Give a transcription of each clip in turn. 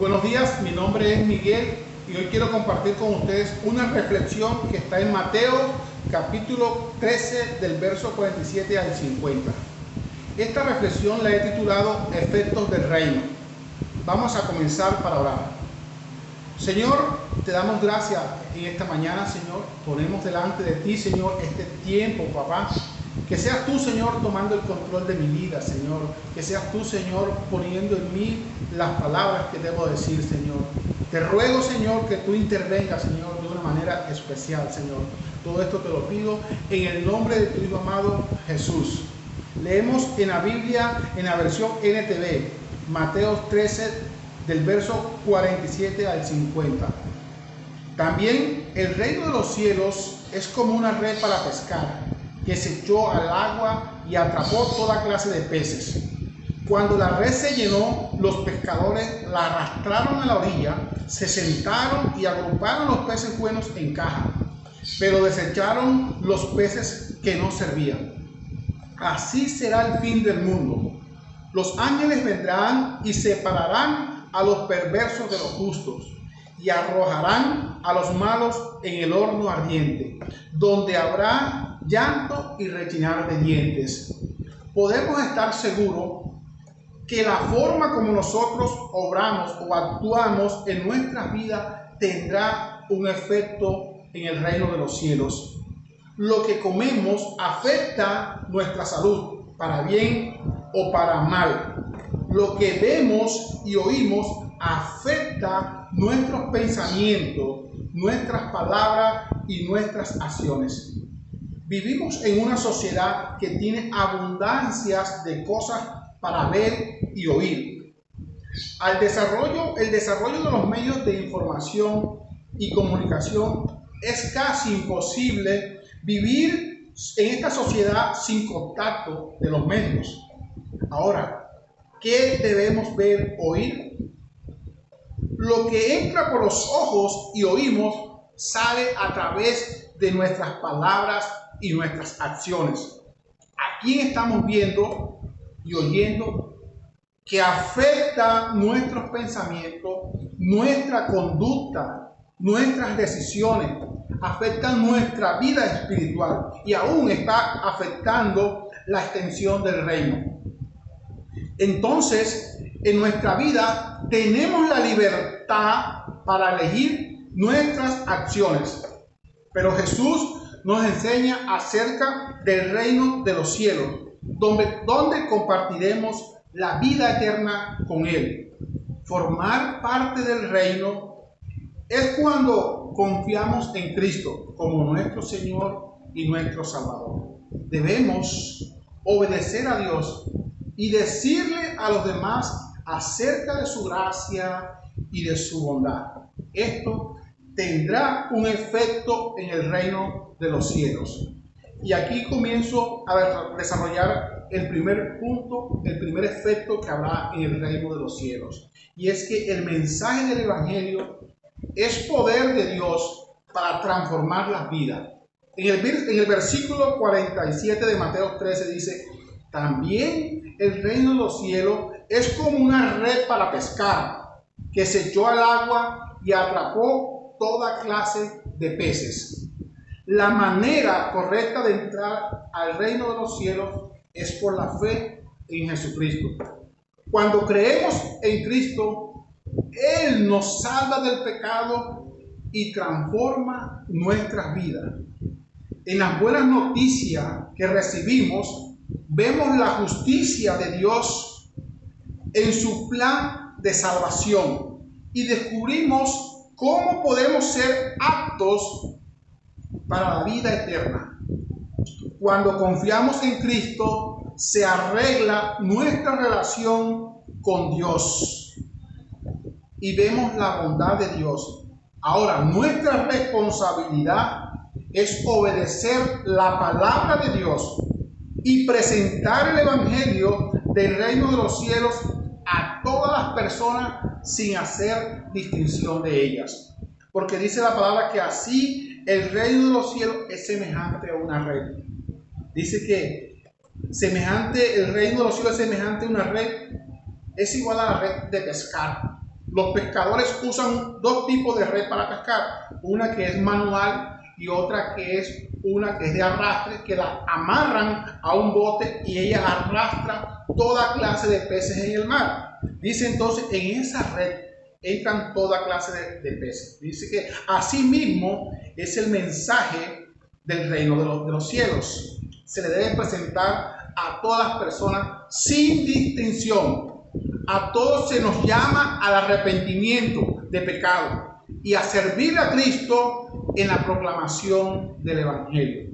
Buenos días, mi nombre es Miguel y hoy quiero compartir con ustedes una reflexión que está en Mateo capítulo 13 del verso 47 al 50. Esta reflexión la he titulado Efectos del Reino. Vamos a comenzar para orar. Señor, te damos gracias en esta mañana, Señor. Ponemos delante de ti, Señor, este tiempo, papá. Que seas tú, Señor, tomando el control de mi vida, Señor. Que seas tú, Señor, poniendo en mí las palabras que debo decir, Señor. Te ruego, Señor, que tú intervengas, Señor, de una manera especial, Señor. Todo esto te lo pido en el nombre de tu Hijo amado Jesús. Leemos en la Biblia, en la versión NTV, Mateo 13, del verso 47 al 50. También el reino de los cielos es como una red para pescar, que se echó al agua y atrapó toda clase de peces. Cuando la red se llenó, los pescadores la arrastraron a la orilla, se sentaron y agruparon los peces buenos en caja, pero desecharon los peces que no servían. Así será el fin del mundo. Los ángeles vendrán y separarán a los perversos de los justos y arrojarán a los malos en el horno ardiente, donde habrá llanto y rechinar de dientes. Podemos estar seguros que la forma como nosotros obramos o actuamos en nuestras vidas tendrá un efecto en el reino de los cielos. Lo que comemos afecta nuestra salud, para bien o para mal. Lo que vemos y oímos afecta nuestros pensamientos, nuestras palabras y nuestras acciones. Vivimos en una sociedad que tiene abundancias de cosas para ver y oír. El desarrollo de los medios de información y comunicación es casi imposible vivir en esta sociedad sin contacto de los medios. Ahora, ¿qué debemos ver, oír? Lo que entra por los ojos y oímos sale a través de nuestras palabras y nuestras acciones. ¿A quién estamos viendo y oyendo que afecta nuestros pensamientos, nuestra conducta, nuestras decisiones? Afecta nuestra vida espiritual y aún está afectando la extensión del reino. Entonces, en nuestra vida tenemos la libertad para elegir nuestras acciones. Pero Jesús nos enseña acerca del reino de los cielos, donde compartiremos la vida eterna con Él. Formar parte del reino es cuando confiamos en Cristo como nuestro Señor y nuestro Salvador. Debemos obedecer a Dios y decirle a los demás acerca de su gracia y de su bondad. Esto tendrá un efecto en el reino de los cielos. Y aquí comienzo a desarrollar el primer punto, el primer efecto que habrá en el reino de los cielos. Y es que el mensaje del Evangelio es poder de Dios para transformar las vidas. En el versículo 47 de Mateo 13 dice: también el reino de los cielos es como una red para pescar, que se echó al agua y atrapó toda clase de peces. La manera correcta de entrar al reino de los cielos es por la fe en Jesucristo. Cuando creemos en Cristo, Él nos salva del pecado y transforma nuestras vidas. En las buenas noticias que recibimos, vemos la justicia de Dios en su plan de salvación y descubrimos cómo podemos ser aptos para la vida eterna. Cuando confiamos en Cristo, se arregla nuestra relación con Dios y vemos la bondad de Dios. Ahora, nuestra responsabilidad es obedecer la palabra de Dios y presentar el Evangelio del reino de los cielos a todas las personas sin hacer distinción de ellas. Porque dice la palabra que así el reino de los cielos es semejante a una red. Dice que el reino de los cielos es semejante a una red, es igual a la red de pescar. Los pescadores usan dos tipos de red para pescar, una que es manual y otra que es de arrastre, que la amarran a un bote y ella arrastra toda clase de peces en el mar. Dice entonces, en esa red entran toda clase de peces. Dice que así mismo es el mensaje del reino de los cielos. Se le debe presentar a todas las personas sin distinción. A todos se nos llama al arrepentimiento de pecado y a servir a Cristo en la proclamación del Evangelio.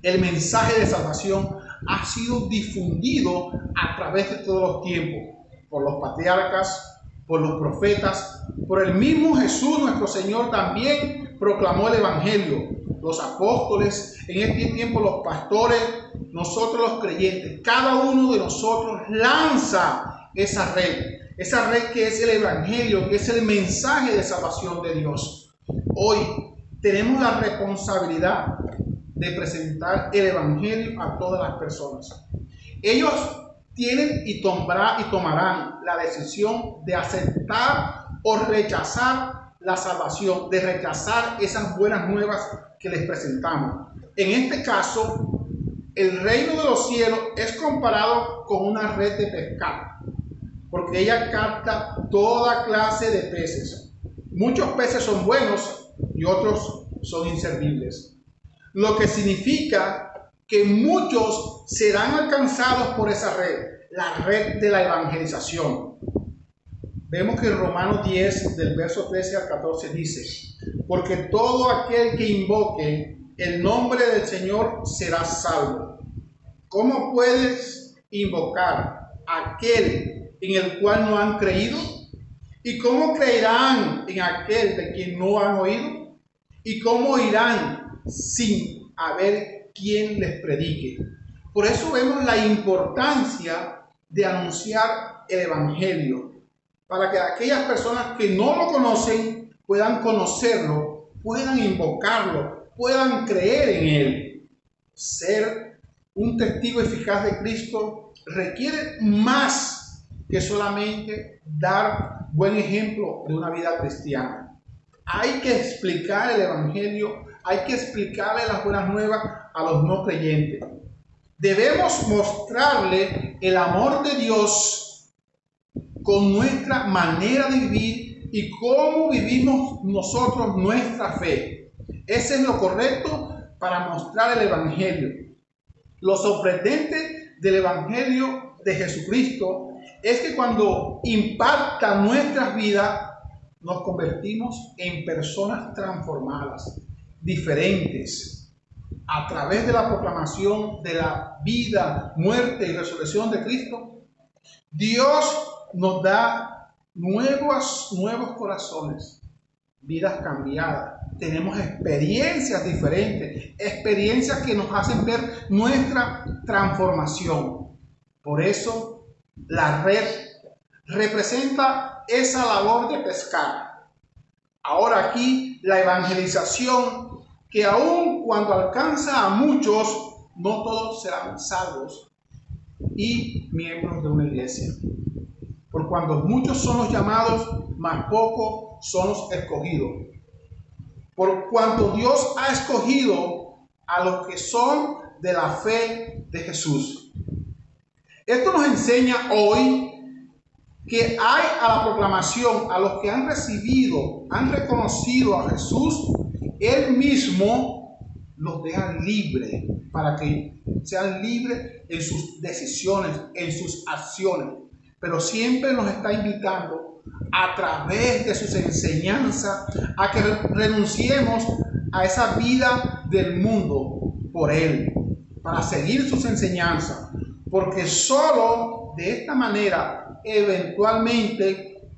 El mensaje de salvación ha sido difundido a través de todos los tiempos, por los patriarcas, por los profetas, por el mismo Jesús nuestro Señor también proclamó el Evangelio. Los apóstoles, en este tiempo los pastores, nosotros los creyentes, cada uno de nosotros lanza esa red que es el Evangelio, que es el mensaje de salvación de Dios. Hoy tenemos la responsabilidad de presentar el Evangelio a todas las personas. Ellos tienen y tomarán la decisión de aceptar o rechazar la salvación, de rechazar esas buenas nuevas que les presentamos. En este caso, el reino de los cielos es comparado con una red de pescar, porque ella capta toda clase de peces. Muchos peces son buenos y otros son inservibles, lo que significa que muchos serán alcanzados por esa red, la red de la evangelización. Vemos que en Romanos 10, del verso 13 al 14 dice: porque todo aquel que invoque el nombre del Señor será salvo. ¿Cómo puedes invocar a aquel en el cual no han creído? ¿Y cómo creerán en aquel de quien no han oído? ¿Y cómo irán sin haber quien les predique? Por eso vemos la importancia de anunciar el Evangelio, para que aquellas personas que no lo conocen puedan conocerlo, puedan invocarlo, puedan creer en él. Ser un testigo eficaz de Cristo requiere más que solamente dar buen ejemplo de una vida cristiana. Hay que explicar el Evangelio, hay que explicarle las buenas nuevas a los no creyentes. Debemos mostrarle el amor de Dios con nuestra manera de vivir y cómo vivimos nosotros nuestra fe. Ese es lo correcto para mostrar el Evangelio. Lo sorprendente del Evangelio de Jesucristo es que cuando impacta nuestras vidas, nos convertimos en personas transformadas, diferentes. A través de la proclamación de la vida, muerte y resurrección de Cristo, Dios nos da nuevos corazones, vidas cambiadas. Tenemos experiencias diferentes, experiencias que nos hacen ver nuestra transformación. Por eso la red representa esa labor de pescar. Ahora aquí la evangelización, que aun cuando alcanza a muchos, no todos serán salvos y miembros de una iglesia. Por cuando muchos son los llamados, más pocos son los escogidos. Por cuanto Dios ha escogido a los que son de la fe de Jesús. Esto nos enseña hoy que hay a la proclamación, a los que han recibido, han reconocido a Jesús, Él mismo los deja libres para que sean libres en sus decisiones, en sus acciones. Pero siempre nos está invitando a través de sus enseñanzas a que renunciemos a esa vida del mundo por Él, para seguir sus enseñanzas, porque solo de esta manera eventualmente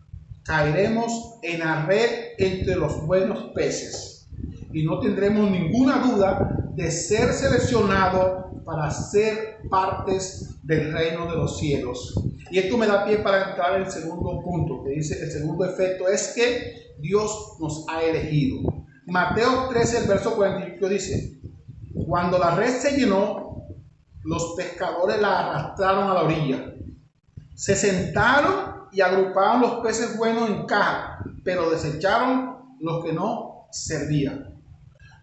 caeremos en la red entre los buenos peces y no tendremos ninguna duda de ser seleccionados para ser partes del reino de los cielos. Y esto me da pie para entrar en el segundo punto, que dice, el segundo efecto es que Dios nos ha elegido. Mateo 13, el verso 48 dice: cuando la red se llenó, los pescadores la arrastraron a la orilla. Se sentaron y agruparon los peces buenos en caja, pero desecharon los que no servían.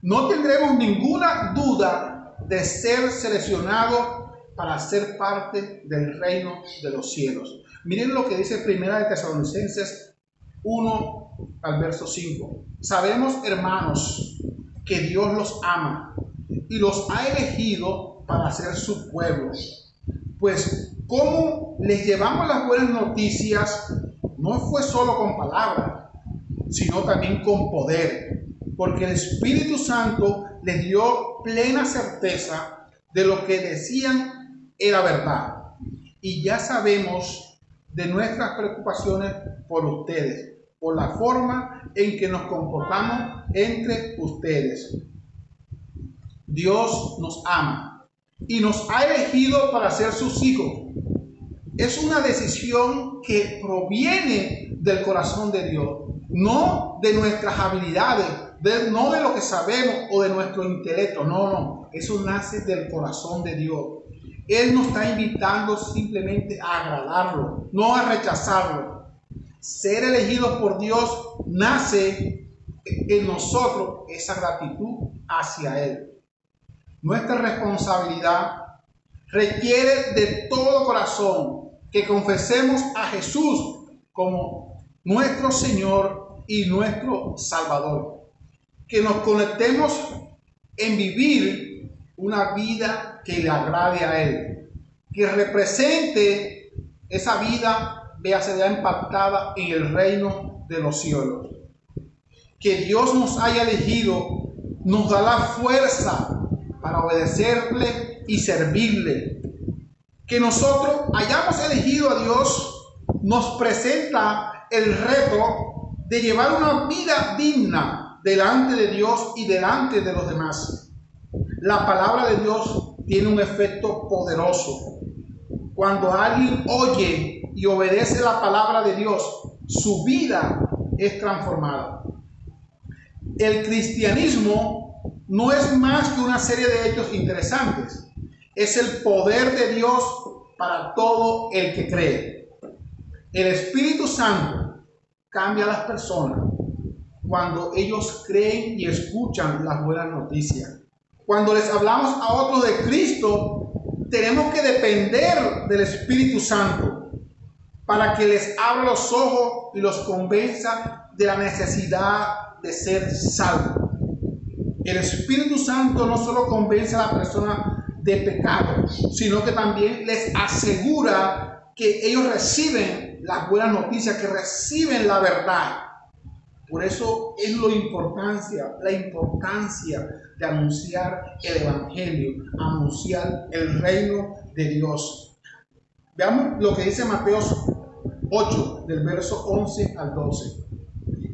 No tendremos ninguna duda de ser seleccionados para ser parte del reino de los cielos. Miren lo que dice Primera de Tesalonicenses 1 al verso 5. Sabemos, hermanos, que Dios los ama y los ha elegido para ser su pueblo. Pues como les llevamos las buenas noticias, no fue solo con palabras, sino también con poder, porque el Espíritu Santo les dio plena certeza de lo que decían era verdad. Y ya sabemos de nuestras preocupaciones por ustedes, por la forma en que nos comportamos entre ustedes. Dios nos ama y nos ha elegido para ser sus hijos. Es una decisión que proviene del corazón de Dios, no de nuestras habilidades, no de lo que sabemos o de nuestro intelecto. No, eso nace del corazón de Dios. Él nos está invitando simplemente a agradarlo, no a rechazarlo. Ser elegidos por Dios nace en nosotros esa gratitud hacia Él. Nuestra responsabilidad requiere de todo corazón que confesemos a Jesús como nuestro Señor y nuestro Salvador. Que nos conectemos en vivir una vida que le agrade a Él. Que represente esa vida, véase ya impactada en el reino de los cielos. Que Dios nos haya elegido nos da la fuerza para obedecerle y servirle. Que nosotros hayamos elegido a Dios nos presenta el reto de llevar una vida digna delante de Dios y delante de los demás. La palabra de Dios tiene un efecto poderoso. Cuando alguien oye y obedece la palabra de Dios, su vida es transformada. El cristianismo no es más que una serie de hechos interesantes. Es el poder de Dios para todo el que cree. El Espíritu Santo cambia a las personas cuando ellos creen y escuchan las buenas noticias. Cuando les hablamos a otros de Cristo, tenemos que depender del Espíritu Santo para que les abra los ojos y los convenza de la necesidad de ser salvos. El Espíritu Santo no solo convence a la persona de pecado, sino que también les asegura que ellos reciben las buenas noticias, que reciben la verdad. Por eso es la importancia de anunciar el Evangelio, anunciar el reino de Dios. Veamos lo que dice Mateo 8, del verso 11 al 12.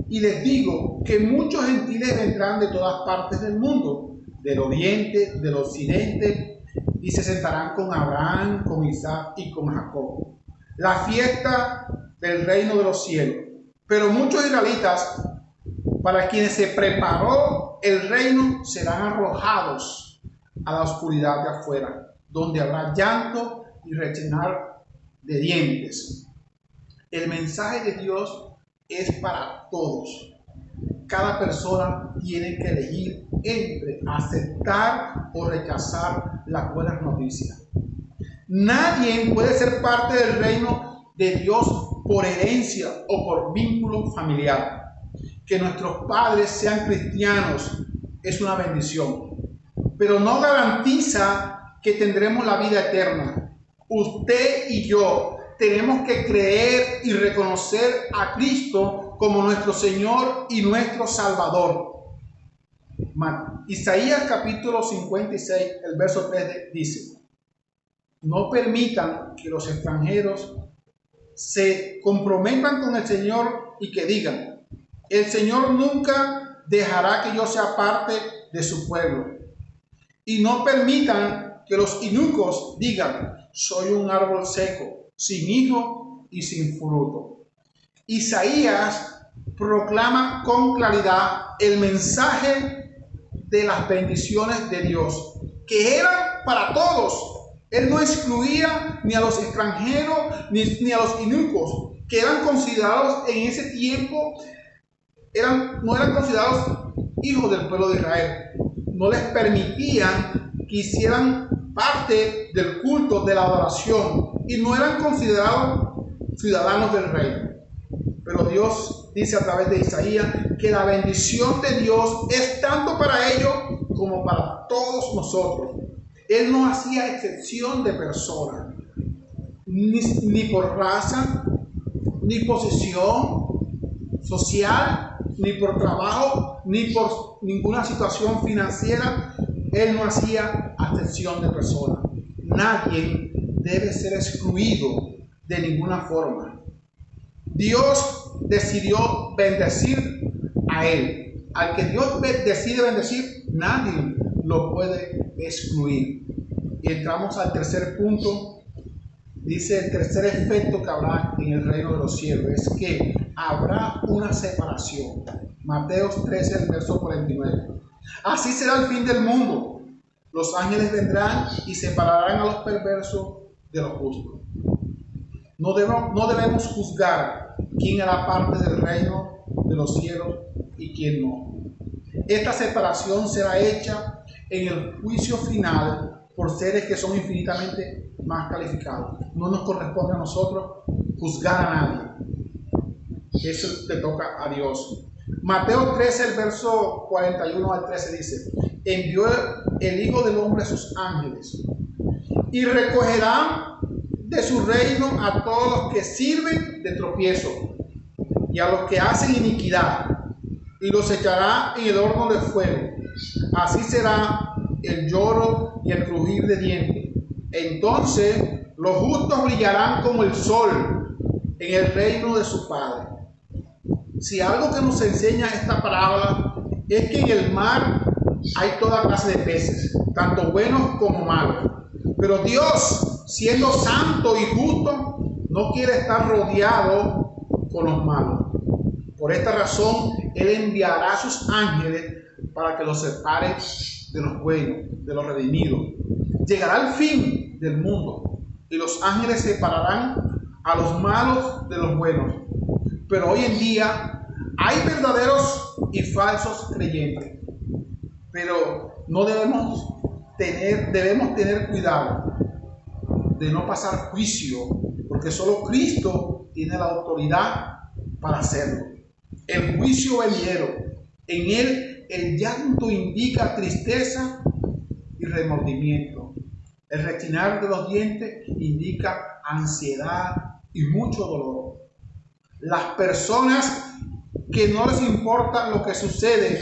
Y les digo que muchos gentiles vendrán de todas partes del mundo, del oriente, del occidente, y se sentarán con Abraham, con Isaac y con Jacob. La fiesta del reino de los cielos. Pero muchos israelitas, para quienes se preparó el reino, serán arrojados a la oscuridad de afuera, donde habrá llanto y rechinar de dientes. El mensaje de Dios es para todos. Cada persona tiene que elegir entre aceptar o rechazar las buenas noticias. Nadie puede ser parte del reino de Dios por herencia o por vínculo familiar. Que nuestros padres sean cristianos es una bendición, pero no garantiza que tendremos la vida eterna. Usted y yo tenemos que creer y reconocer a Cristo como nuestro Señor y nuestro Salvador. Isaías capítulo 56, el verso 3 dice: no permitan que los extranjeros se comprometan con el Señor y que digan: el Señor nunca dejará que yo sea parte de su pueblo. Y no permitan que los inicuos digan: soy un árbol seco, sin hijo y sin fruto. Isaías proclama con claridad el mensaje de las bendiciones de Dios, que eran para todos. Él no excluía ni a los extranjeros ni a los inicuos. que eran considerados en ese tiempo, no eran considerados hijos del pueblo de Israel. No les permitían que hicieran parte del culto, de la adoración, y no eran considerados ciudadanos del reino. Pero Dios dice a través de Isaías que la bendición de Dios es tanto para ellos como para todos nosotros. Él no hacía excepción de personas, ni por raza, ni posición social, ni por trabajo, ni por ninguna situación financiera. Él no hacía excepción de personas. Nadie debe ser excluido de ninguna forma. Dios decidió bendecir a él. Al que Dios decide bendecir, nadie lo puede excluir. Y entramos al tercer punto. Dice el tercer efecto que habrá en el reino de los cielos es que habrá una separación. Mateo 13, el verso 49. Así será el fin del mundo. Los ángeles vendrán y separarán a los perversos de los justos. No debemos juzgar quién hará parte del reino de los cielos y quién no. Esta separación será hecha en el juicio final por seres que son infinitamente más calificados. No nos corresponde a nosotros juzgar a nadie. Eso le toca a Dios. Mateo 13, el verso 41 al 13 dice: envió el Hijo del Hombre a sus ángeles y recogerán de su reino a todos los que sirven de tropiezo y a los que hacen iniquidad, y los echará en el horno de fuego. Así será el lloro y el crujir de dientes. Entonces los justos brillarán como el sol en el reino de su Padre. Si algo que nos enseña esta parábola es que en el mar hay toda clase de peces, tanto buenos como malos. Pero Dios, siendo santo y justo, no quiere estar rodeado con los malos. Por esta razón, Él enviará a sus ángeles para que los separe de los buenos, de los redimidos. Llegará el fin del mundo y los ángeles separarán a los malos de los buenos. Pero hoy en día hay verdaderos y falsos creyentes. Pero no debemos tener cuidado de no pasar juicio, porque solo Cristo tiene la autoridad para hacerlo. El juicio venidero, en él el llanto indica tristeza y remordimiento. El rechinar de los dientes indica ansiedad y mucho dolor. Las personas que no les importa lo que sucede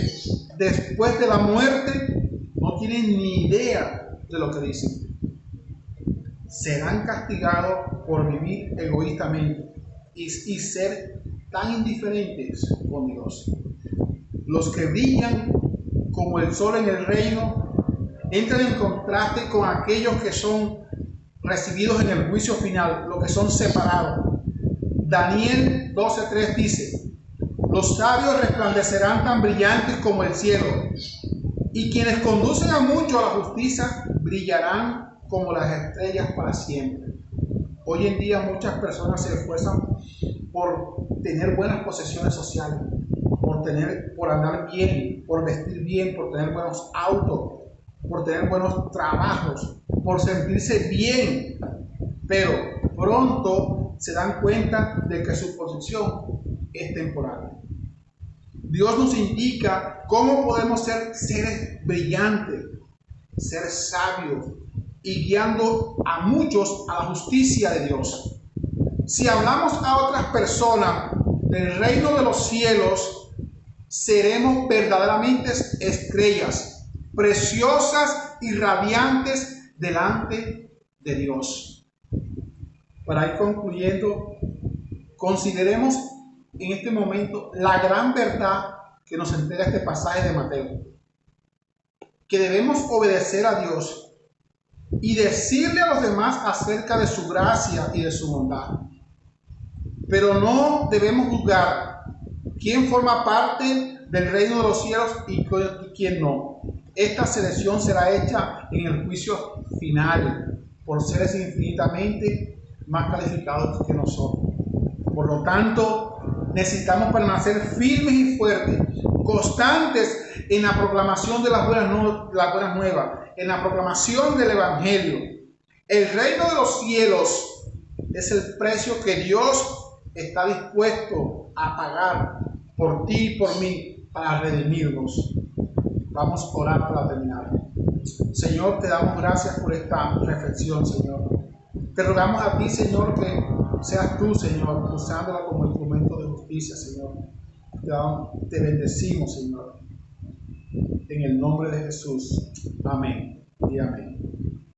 después de la muerte no tienen ni idea de lo que dicen. Serán castigados por vivir egoístamente y ser tan indiferentes con Dios. Los que brillan como el sol en el reino entran en contraste con aquellos que son recibidos en el juicio final, los que son separados. Daniel 12:3 dice: los sabios resplandecerán tan brillantes como el cielo, y quienes conducen a muchos a la justicia brillarán como las estrellas para siempre. Hoy en día muchas personas se esfuerzan por tener buenas posesiones sociales, por andar bien, por vestir bien, por tener buenos autos, por tener buenos trabajos, por sentirse bien, pero pronto se dan cuenta de que su posición es temporal. Dios nos indica cómo podemos ser seres brillantes, ser sabios y guiando a muchos a la justicia de Dios. Si hablamos a otras personas del reino de los cielos, seremos verdaderamente estrellas, preciosas y radiantes delante de Dios. Para ir concluyendo, consideremos en este momento la gran verdad que nos entrega este pasaje de Mateo, que debemos obedecer a Dios y decirle a los demás acerca de su gracia y de su bondad. Pero no debemos juzgar quién forma parte del reino de los cielos y quién no. Esta selección será hecha en el juicio final por seres infinitamente más calificados que nosotros. Por lo tanto, necesitamos permanecer firmes y fuertes, constantes en la proclamación de las buenas nuevas, en la proclamación del Evangelio. El reino de los cielos es el precio que Dios está dispuesto a pagar por ti y por mí para redimirnos. Vamos a orar para terminar. Señor, te damos gracias por esta reflexión, Señor. Te rogamos a ti, Señor, que seas tú, Señor, usándola como instrumento de justicia, Señor. Te bendecimos, Señor. En el nombre de Jesús. Amén y amén.